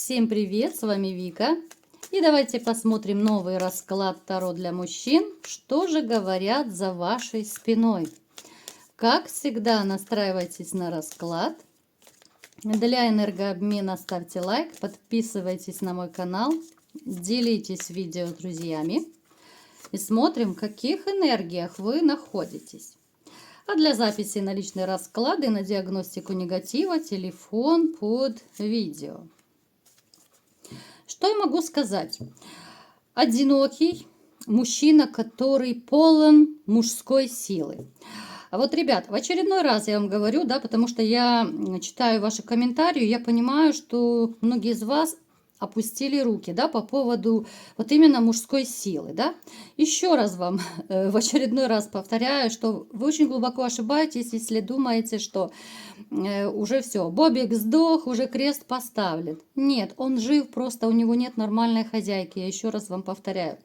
Всем привет, с вами Вика. И давайте посмотрим новый расклад Таро для мужчин. Что же говорят за вашей спиной? Как всегда, настраивайтесь на расклад. Для энергообмена ставьте лайк, подписывайтесь на мой канал, делитесь видео с друзьями. И смотрим, в каких энергиях вы находитесь. А для записи на личные расклады и на диагностику негатива телефон под видео. Что я могу сказать? Одинокий мужчина, который полон мужской силы. А вот, ребят, в очередной раз я вам говорю, да, потому что я читаю ваши комментарии, я понимаю, что многие из вас опустили руки, да, по поводу вот именно мужской силы, да. Еще раз вам в очередной раз повторяю, что вы очень глубоко ошибаетесь, если думаете, что уже все, Бобик сдох, уже крест поставлен. Нет, он жив, просто у него нет нормальной хозяйки, я еще раз вам повторяю.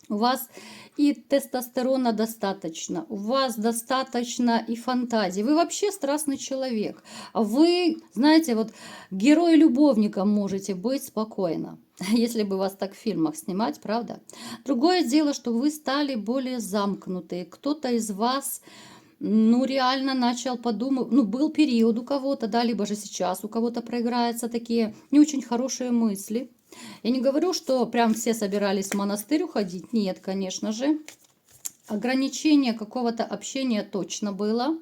У вас и тестостерона достаточно, у вас достаточно и фантазии. Вы вообще страстный человек. Вы, знаете, вот герой-любовником можете быть спокойно, если бы вас так в фильмах снимать, правда? Другое дело, что вы стали более замкнутые. Кто-то из вас, ну, реально начал подумать, ну, был период у кого-то, да, либо же сейчас у кого-то проиграются такие не очень хорошие мысли. Я не говорю, что прям все собирались в монастырь уходить. Нет, конечно же. Ограничение какого-то общения точно было.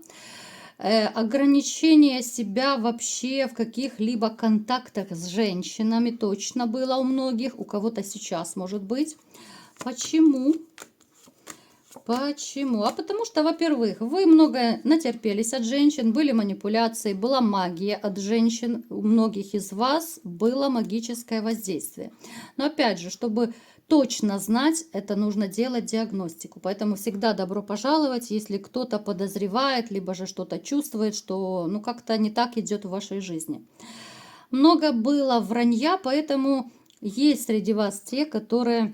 Ограничение себя вообще в каких-либо контактах с женщинами точно было у многих. У кого-то сейчас может быть. Почему? Почему? А потому что, во-первых, вы много натерпелись от женщин, были манипуляции, была магия от женщин, у многих из вас было магическое воздействие. Но опять же, чтобы точно знать, это нужно делать диагностику. Поэтому всегда добро пожаловать, если кто-то подозревает, либо же что-то чувствует, что ну как-то не так идет в вашей жизни. Много было вранья, поэтому есть среди вас те, которые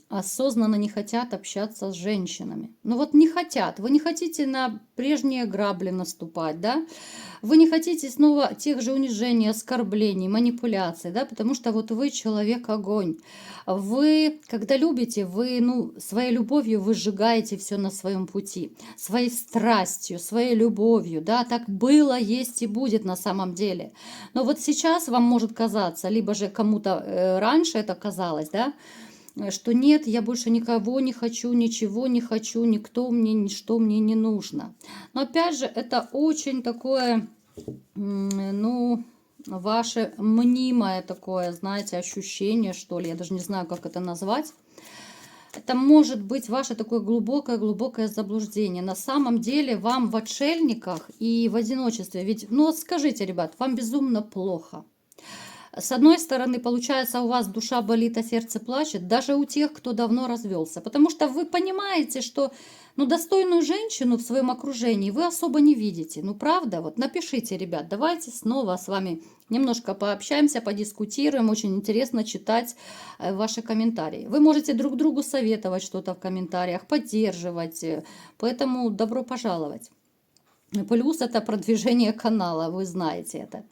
осознанно не хотят общаться с женщинами. Ну вот не хотят. Вы не хотите на прежние грабли наступать, да? Вы не хотите снова тех же унижений, оскорблений, манипуляций, да? Потому что вот вы человек-огонь. Вы, когда любите, вы, ну, своей любовью вы сжигаете все на своем пути. Своей страстью, своей любовью, да? Так было, есть и будет на самом деле. Но вот сейчас вам может казаться, либо же кому-то раньше это казалось, да? Что нет, я больше никого не хочу, ничего не хочу, никто мне, ничто мне не нужно. Но опять же, это очень такое, ну, ваше мнимое такое, знаете, ощущение, что ли, я даже не знаю, как это назвать. Это может быть ваше такое глубокое заблуждение. На самом деле вам в отшельниках и в одиночестве, ведь, ну вот скажите, ребят, вам безумно плохо. С одной стороны, получается, у вас душа болит, а сердце плачет, даже у тех, кто давно развелся. Потому что вы понимаете, что ну, достойную женщину в своем окружении вы особо не видите. Ну, правда? Вот напишите, ребят, давайте снова с вами немножко пообщаемся, подискутируем. Очень интересно читать ваши комментарии. Вы можете друг другу советовать что-то в комментариях, поддерживать. Поэтому добро пожаловать. Плюс это продвижение канала, вы знаете это.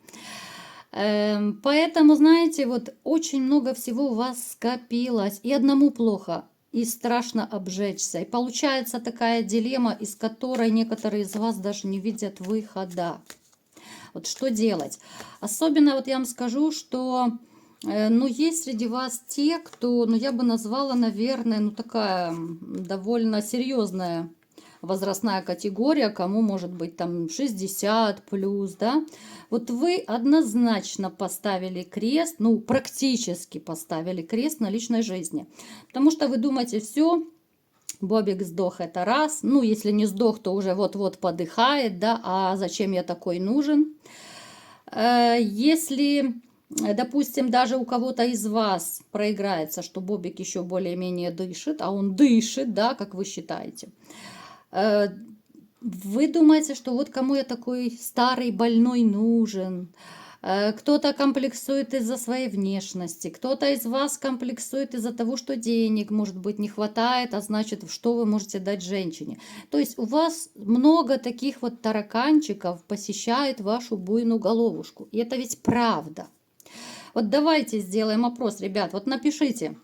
Поэтому, знаете, вот очень много всего у вас скопилось, и одному плохо, и страшно обжечься. И получается такая дилемма, из которой некоторые из вас даже не видят выхода. Вот что делать? Особенно вот я вам скажу, что ну, есть среди вас те, кто, ну, я бы назвала, наверное, ну, такая довольно серьезная возрастная категория, кому может быть там 60 плюс, да. Вот вы однозначно поставили крест, ну, практически поставили крест на личной жизни. Потому что вы думаете, все, Бобик сдох, это раз. Ну, если не сдох, то уже вот-вот подыхает, да, а зачем я такой нужен? Если, допустим, даже у кого-то из вас проиграется, что Бобик еще более-менее дышит, а он дышит, да, как вы считаете, вы думаете, что вот кому я такой старый больной нужен? Кто-то комплексует из-за своей внешности, кто-то из вас комплексует из-за того, что денег, может быть, не хватает, а значит, что вы можете дать женщине. То есть у вас много таких вот тараканчиков посещает вашу буйную головушку. И это ведь правда. Вот давайте сделаем опрос, ребят. Вот напишите,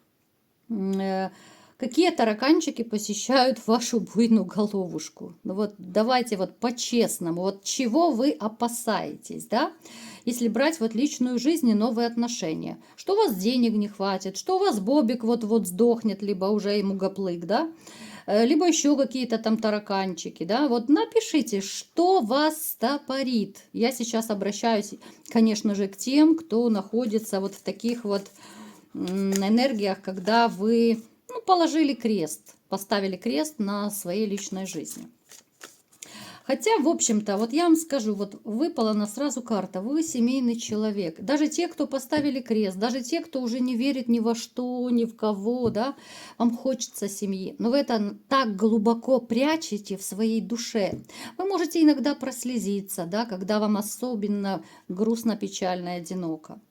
какие тараканчики посещают вашу буйную головушку. Ну вот давайте вот по-честному, вот чего вы опасаетесь, да? Если брать вот личную жизнь и новые отношения. Что у вас денег не хватит, что у вас Бобик вот-вот сдохнет, либо уже ему гоплык, да? Либо еще какие-то там тараканчики, да? Вот напишите, что вас стопорит. Я сейчас обращаюсь, конечно же, к тем, кто находится вот в таких вот энергиях, когда вы положили крест, поставили крест на своей личной жизни. Хотя, в общем-то, вот я вам скажу, вот выпала на сразу карта, вы семейный человек. Даже те, кто поставили крест, даже те, кто уже не верит ни во что, ни в кого, да, вам хочется семьи. Но вы это так глубоко прячете в своей душе. Вы можете иногда прослезиться, да, когда вам особенно грустно, печально и одиноко.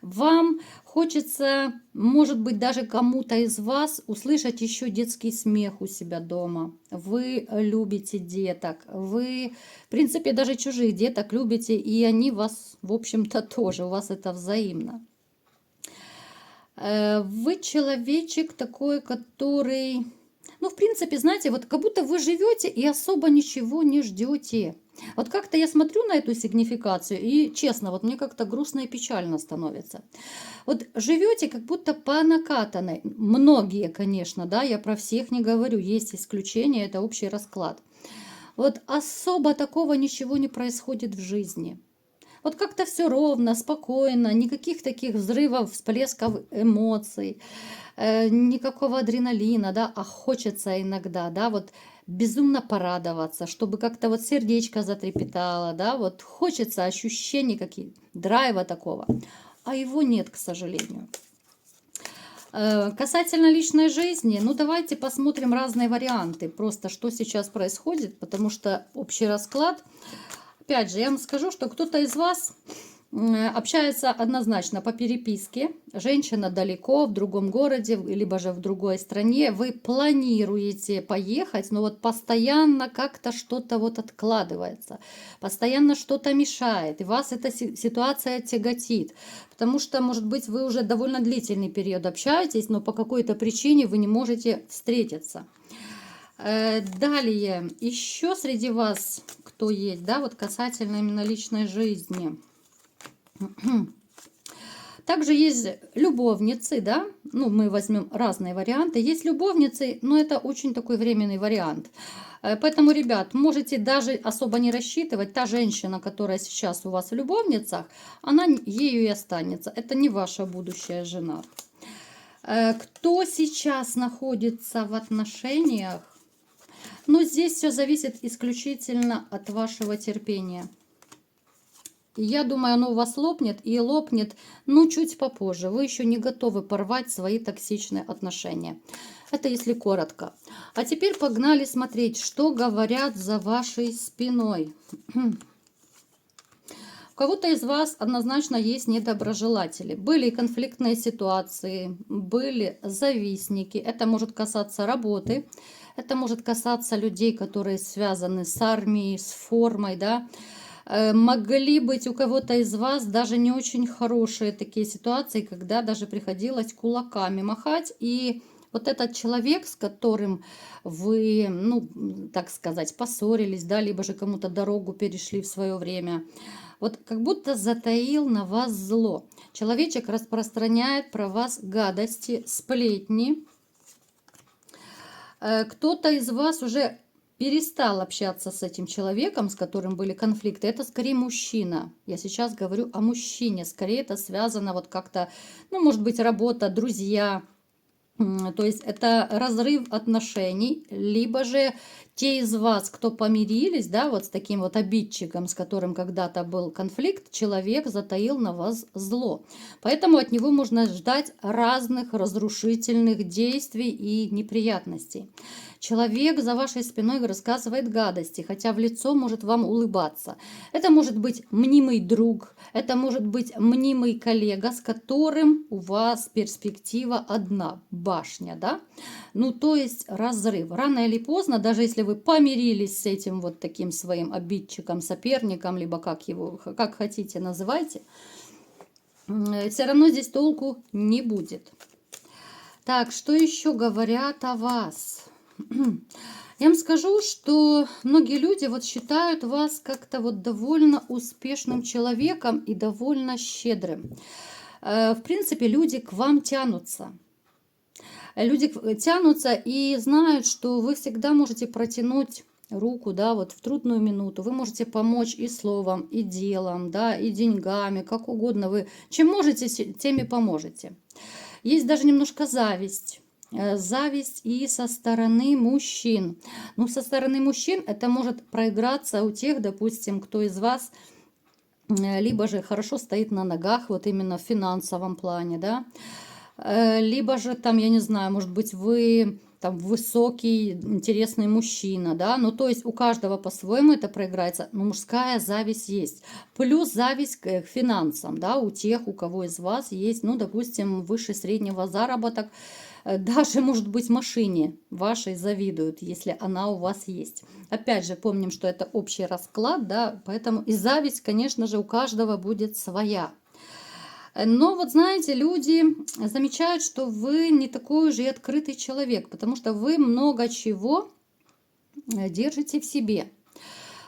Вам хочется, может быть, даже кому-то из вас услышать еще детский смех у себя дома. Вы любите деток, вы, в принципе, даже чужих деток любите, и они вас, в общем-то, тоже, у вас это взаимно. Вы человечек такой, который... Ну, в принципе, знаете, вот как будто вы живете и особо ничего не ждете. Вот как-то я смотрю на эту сигнификацию, и честно, вот мне как-то грустно и печально становится. Вот живете как будто по накатанной. Многие, конечно, да, я про всех не говорю, есть исключения, это общий расклад. Вот особо такого ничего не происходит в жизни. Вот как-то все ровно, спокойно, никаких таких взрывов, всплесков эмоций, никакого адреналина, да, а хочется иногда, да, вот безумно порадоваться, чтобы как-то вот сердечко затрепетало, да, вот хочется ощущений каких, драйва такого, а его нет, к сожалению. Касательно личной жизни, ну давайте посмотрим разные варианты, просто что сейчас происходит, потому что общий расклад. Опять же, я вам скажу, что кто-то из вас общается однозначно по переписке. Женщина далеко, в другом городе, либо же в другой стране. Вы планируете поехать, но вот постоянно как-то что-то вот откладывается. Постоянно что-то мешает. И вас эта ситуация тяготит. Потому что, может быть, вы уже довольно длительный период общаетесь, но по какой-то причине вы не можете встретиться. Далее, еще среди вас, кто есть, да, вот касательно именно личной жизни. Также есть любовницы, да, ну, мы возьмем разные варианты. Есть любовницы, но это очень такой временный вариант. Поэтому, ребят, можете даже особо не рассчитывать. Та женщина, которая сейчас у вас в любовницах, она ею и останется. Это не ваша будущая жена. Кто сейчас находится в отношениях? Но здесь все зависит исключительно от вашего терпения. Я думаю, оно у вас лопнет и лопнет, ну, чуть попозже. Вы еще не готовы порвать свои токсичные отношения. Это если коротко. А теперь погнали смотреть, что говорят за вашей спиной. У кого-то из вас однозначно есть недоброжелатели. Были конфликтные ситуации, были завистники. Это может касаться работы. Это может касаться людей, которые связаны с армией, с формой, да. Могли быть у кого-то из вас даже не очень хорошие такие ситуации, когда даже приходилось кулаками махать. И вот этот человек, с которым вы, ну, так сказать, поссорились, да, либо же кому-то дорогу перешли в свое время, вот как будто затаил на вас зло. Человечек распространяет про вас гадости, сплетни. Кто-то из вас уже перестал общаться с этим человеком, с которым были конфликты. Это скорее мужчина. Я сейчас говорю о мужчине. Скорее это связано вот как-то, ну, может быть, работа, друзья. То есть это разрыв отношений, либо же те из вас, кто помирились, да, вот с таким вот обидчиком, с которым когда-то был конфликт, человек затаил на вас зло. Поэтому от него можно ждать разных разрушительных действий и неприятностей. Человек за вашей спиной рассказывает гадости, хотя в лицо может вам улыбаться. Это может быть мнимый друг, это может быть мнимый коллега, с которым у вас перспектива одна, башня, да? Ну, то есть разрыв. Рано или поздно, даже если вы помирились с этим вот таким своим обидчиком, соперником, либо как его, как хотите, называйте, все равно здесь толку не будет. Так, что еще говорят о вас? Я вам скажу, что многие люди вот считают вас как-то вот довольно успешным человеком и довольно щедрым. В принципе, люди к вам тянутся. Люди тянутся и знают, что вы всегда можете протянуть руку, да, вот в трудную минуту. Вы можете помочь и словом, и делом, да, и деньгами, как угодно. Вы чем можете, тем и поможете. Есть даже немножко зависть. Зависть и со стороны мужчин. Ну, со стороны мужчин это может проиграться у тех, допустим, кто из вас либо же хорошо стоит на ногах, вот именно в финансовом плане, да, либо же там, я не знаю, может быть, вы там высокий, интересный мужчина, да, ну, то есть у каждого по-своему это проиграется, но мужская зависть есть. Плюс зависть к финансам, да, у тех, у кого из вас есть, ну, допустим, выше среднего заработок, даже, может быть, машине вашей завидуют, если она у вас есть. Опять же, помним, что это общий расклад, да, поэтому и зависть, конечно же, у каждого будет своя. Но вот знаете, люди замечают, что вы не такой уже и открытый человек, потому что вы много чего держите в себе.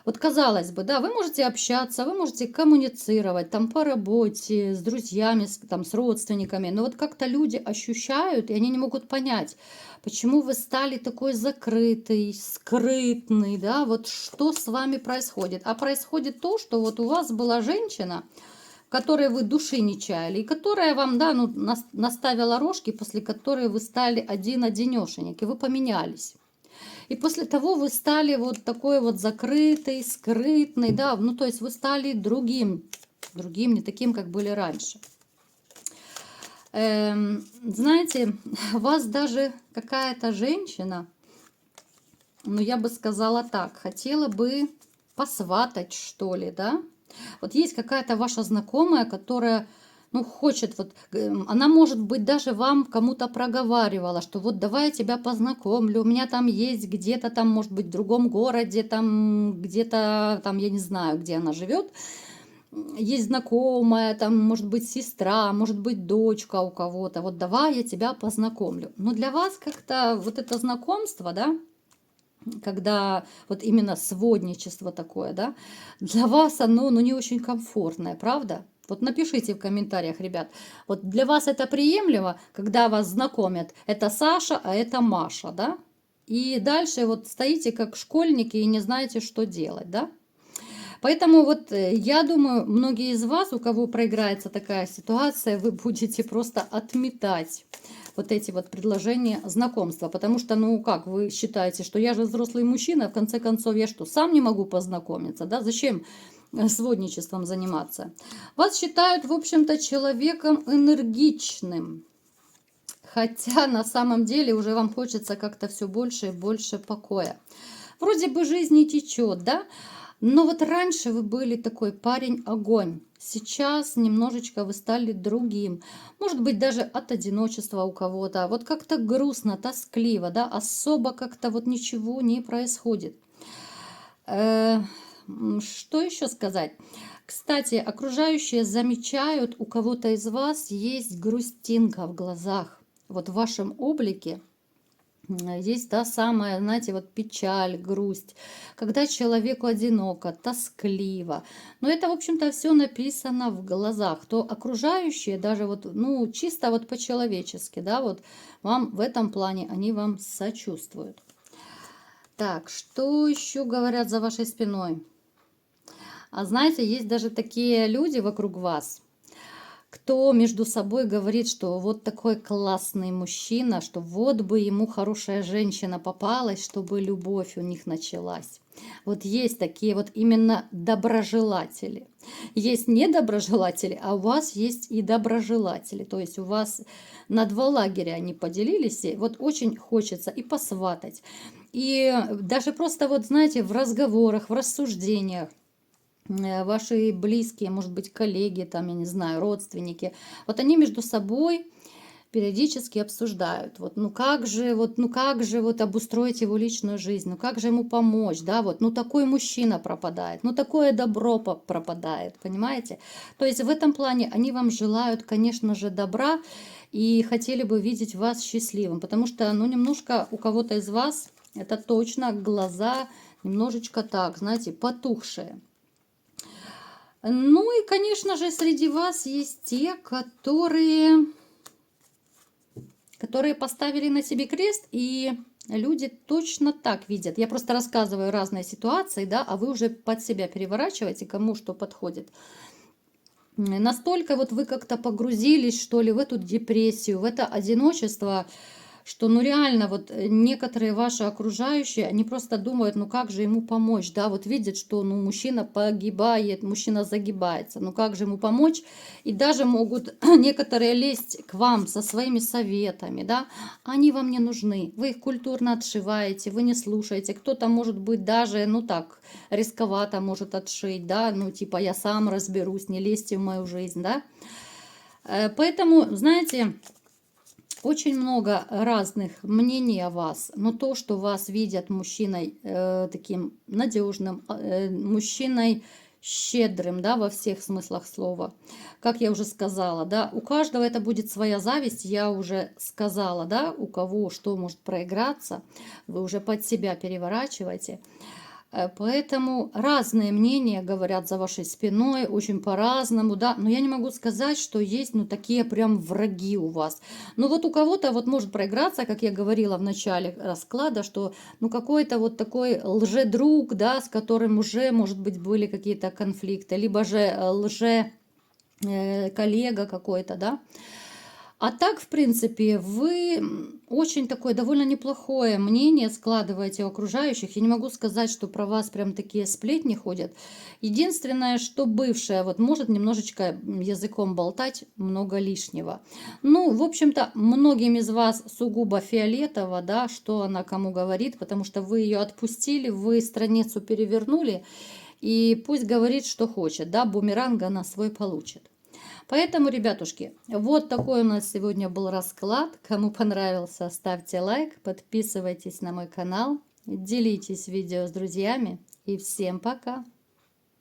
Вот казалось бы, да, вы можете общаться, вы можете коммуницировать там по работе, с друзьями, там, с родственниками, но вот как-то люди ощущают, и они не могут понять, почему вы стали такой закрытый, скрытный, да, вот что с вами происходит. А происходит то, что вот у вас была женщина, которой вы души не чаяли, и которая вам, да, ну, наставила рожки, после которой вы стали один-одинешенек, и вы поменялись. И после того вы стали вот такой вот закрытый, скрытный, да, ну, то есть вы стали другим, не таким, как были раньше. Знаете, вас даже какая-то женщина, ну, я бы сказала так, хотела бы посватать, что ли, да, вот есть какая-то ваша знакомая, которая, ну, хочет, вот, она, может быть, даже вам кому-то проговаривала, что вот давай я тебя познакомлю, у меня там есть где-то там, может быть, в другом городе, там где-то, там, я не знаю, где она живет, есть знакомая, там, может быть, сестра, может быть, дочка у кого-то, вот давай я тебя познакомлю. Но для вас как-то вот это знакомство, да, когда вот именно сводничество такое, да, для вас оно, ну, не очень комфортное, правда? Вот напишите в комментариях, ребят, вот для вас это приемлемо, когда вас знакомят, это Саша, а это Маша, да? И дальше вот стоите как школьники и не знаете, что делать, да? Поэтому вот я думаю, многие из вас, у кого проиграется такая ситуация, вы будете просто отметать вот эти вот предложения знакомства. Потому что, ну как, вы считаете, что я же взрослый мужчина, в конце концов, я что, сам не могу познакомиться, да? Зачем сводничеством заниматься? Вас считают, в общем-то, человеком энергичным. Хотя на самом деле уже вам хочется как-то все больше и больше покоя. Вроде бы жизнь не течет, да? Но вот раньше вы были такой парень-огонь. Сейчас немножечко вы стали другим. Может быть, даже от одиночества у кого-то. Вот как-то грустно, тоскливо, да? Особо как-то вот ничего не происходит. Что еще сказать? Кстати, окружающие замечают, у кого-то из вас есть грустинка в глазах. Вот в вашем облике есть та самая, знаете, вот печаль, грусть, когда человеку одиноко, тоскливо. Но это, в общем-то, все написано в глазах. То окружающие даже вот, ну, чисто вот по-человечески, да, вот вам в этом плане, они вам сочувствуют. Так, что еще говорят за вашей спиной? А знаете, есть даже такие люди вокруг вас, кто между собой говорит, что вот такой классный мужчина, что вот бы ему хорошая женщина попалась, чтобы любовь у них началась. Вот есть такие вот именно доброжелатели. Есть недоброжелатели, а у вас есть и доброжелатели. То есть у вас на два лагеря они поделились. И вот очень хочется и посватать. И даже просто вот, знаете, в разговорах, в рассуждениях, ваши близкие, может быть, коллеги, там, я не знаю, родственники, вот они между собой периодически обсуждают, вот, ну как же, вот, ну как же вот обустроить его личную жизнь, ну как же ему помочь, да, вот, ну такой мужчина пропадает, ну такое добро пропадает, понимаете? То есть в этом плане они вам желают, конечно же, добра и хотели бы видеть вас счастливым, потому что, ну, немножко у кого-то из вас, это точно, глаза немножечко так, знаете, потухшие. Ну и, конечно же, среди вас есть те, которые поставили на себе крест, и люди точно так видят. Я просто рассказываю разные ситуации, да, а вы уже под себя переворачиваете, кому что подходит. Настолько вот вы как-то погрузились, что ли, в эту депрессию, в это одиночество, что, ну, реально, вот некоторые ваши окружающие, они просто думают, ну, как же ему помочь, да, вот видят, что, ну, мужчина погибает, мужчина загибается, ну, как же ему помочь, и даже могут некоторые лезть к вам со своими советами, да, они вам не нужны, вы их культурно отшиваете, вы не слушаете, кто-то, может быть, даже, ну, так, рисковато может отшить, да, ну, типа, я сам разберусь, не лезьте в мою жизнь, да, поэтому, знаете, очень много разных мнений о вас, но то, что вас видят мужчиной таким надежным, мужчиной щедрым, да, во всех смыслах слова, как я уже сказала, да, у каждого это будет своя зависть, я уже сказала, да, у кого что может проиграться, вы уже под себя переворачиваете. Поэтому разные мнения говорят за вашей спиной, очень по-разному, да, но я не могу сказать, что есть, ну, такие прям враги у вас. Ну, вот у кого-то вот может проиграться, как я говорила в начале расклада, что, ну, какой-то вот такой лжедруг, да, с которым уже, может быть, были какие-то конфликты, либо же коллега какой-то, да. А так, в принципе, вы очень такое довольно неплохое мнение складываете у окружающих. Я не могу сказать, что про вас прям такие сплетни ходят. Единственное, что бывшая вот может немножечко языком болтать, много лишнего. Ну, в общем-то, многим из вас сугубо фиолетово, да, что она кому говорит, потому что вы ее отпустили, вы страницу перевернули, и пусть говорит, что хочет, да, бумеранг она свой получит. Поэтому, ребятушки, вот такой у нас сегодня был расклад. Кому понравился, ставьте лайк, подписывайтесь на мой канал, делитесь видео с друзьями. И всем пока!